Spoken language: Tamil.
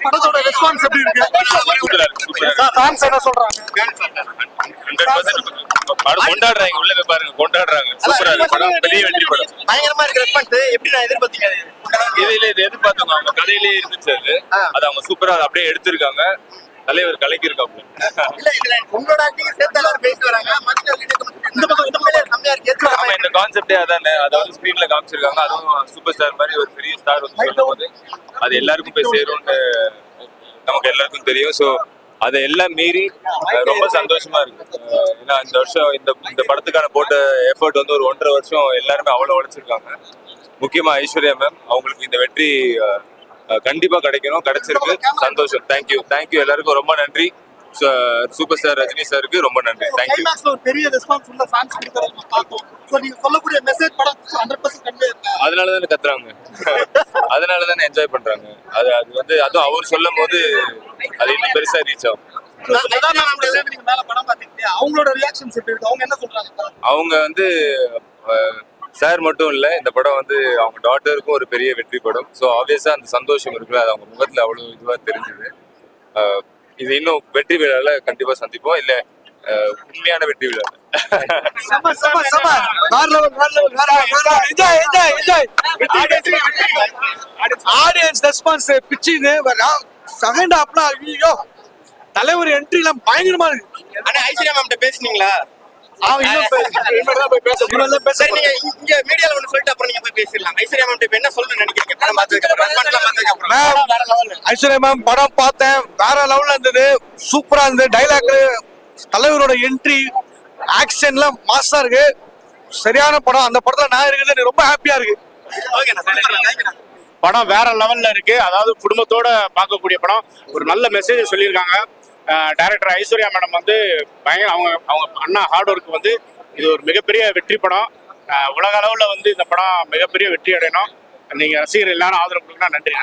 படத்தோட ரெஸ்பான்ஸ் எப்படி இருக்கு? ஃபேன்ஸ் என்ன சொல்றாங்க? படம் கொண்டாடுறாங்க, உள்ள போய் பாருங்க, கொண்டாடுறாங்க. சூப்பரா இருக்கு படம், பெரிய வெற்றி படம். பயங்கரமா இருக்கு ரெஸ்பான்ஸ். எப்படி நான் எதிர்பார்த்தீங்க? இது எதிர்பார்த்தவங்க அவங்க கதையிலே இருந்துச்சு. அது அவங்க சூப்பரா அப்படியே எடுத்திருக்காங்க. தலைவர் கலைக்கு இருக்காங்க. இல்ல இதுல உங்களோட ஆக்டிங் சேர்த்து எல்லாரும் பேசி வராங்க. இந்த பக்கம் செம்மையா இருக்கு. ஆமா, இந்த கான்செப்டே அதானே. அதை வந்து ஸ்கிரீன்ல காமிச்சிருக்காங்க. அதுவும் சூப்பர் ஸ்டார் மாதிரி ஒரு பெரிய ஸ்டார் வந்து சொல்லும்போது அது எல்லாருக்கும் போய் சேரும்னு நமக்கு எல்லாருக்கும் தெரியும். ஸோ அதை எல்லாம் மீறி ரொம்ப சந்தோஷமா இருக்கு. ஏன்னா இந்த வருஷம் இந்த படத்துக்கான போட்ட எஃபர்ட் வந்து ஒரு 1.5 வருஷம் எல்லாருமே அவ்வளோ உழைச்சிருக்காங்க. முக்கியமா ஐஸ்வர்யா மேம், அவங்களுக்கு இந்த வெற்றி கண்டிப்பா கிடைக்கணும். கிடைச்சிருக்கு, சந்தோஷம். தேங்க்யூ எல்லாருக்கும் ரொம்ப நன்றி. சூப்பர் ஸ்டார் ரஜினி சாருக்கு ரொம்ப நன்றி. தேங்க்யூ. ஒரு பெரிய ரெஸ்பான்ஸ் உள்ள ஃபேன்ஸ் கொடுக்கறத பார்த்தோம். சோ நீங்க சொல்லக்கூடிய மெசேஜ் படம் 100% கன்வே இருக்கு. அதனால தானே கத்துறாங்க, அதனால தானே என்ஜாய் பண்றாங்க. அது வந்து அதுவும் அவர் சொல்லும் போது அது இன்னும் பெருசா ரீச் ஆகும். அவங்களோட ரியாக்ஷன்ஸ் எப்படி இருக்கு? அவங்க என்ன சொல்றாங்க? அவங்க வந்து சார் மட்டும் இல்ல, இந்த படம் வந்து அவங்க டாட்டருக்கும் ஒரு பெரிய வெற்றி படம். ஸோ ஆப்வியஸா அந்த சந்தோஷம் இருக்குல்ல, அது அவங்க முகத்துல அவ்வளவு இதுவா தெரிஞ்சது. இது இன்னும் வெற்றி விழால கண்டிப்பா சந்திப்போம். இல்ல உண்மையான வெற்றி விழா. ஆடியன்ஸ் ரெஸ்பான்ஸ் பிச்சின்னு செகண்ட் ஹாப்ல ஐயோ தலைவர் என்ட்ரில பயங்கரமா இருக்கு. ஆனா ஐஸ்வர்யா மேம் கிட்ட பேசுனீங்களா? ஐஸ்வர்யா மேம் படம் பார்த்தேன், வேற லெவல்ல இருந்தது. சூப்பரா இருந்தது. டைலாக், தலைவரோட என்ட்ரி, ஆக்ஷன்லாம் மாஸா இருக்கு. சரியான படம். அந்த படத்துல நான் இருக்கிறது ரொம்ப ஹாப்பியா இருக்கு. படம் வேற லெவல்ல இருக்கு. அதாவது குடும்பத்தோட பார்க்கக்கூடிய படம். ஒரு நல்ல மெசேஜ் சொல்லியிருக்காங்க. டைரக்டர் ஐஸ்வர்யா மேடம் வந்து பயங்கர அவங்க அண்ணா ஹார்ட் ஒர்க் வந்து இது ஒரு மிகப்பெரிய வெற்றி படம். உலக அளவில் வந்து இந்த படம் மிகப்பெரிய வெற்றி அடையணும். நீங்க ரசிகர் எல்லாரும் ஆதரவு கொடுக்கணும். நன்றி.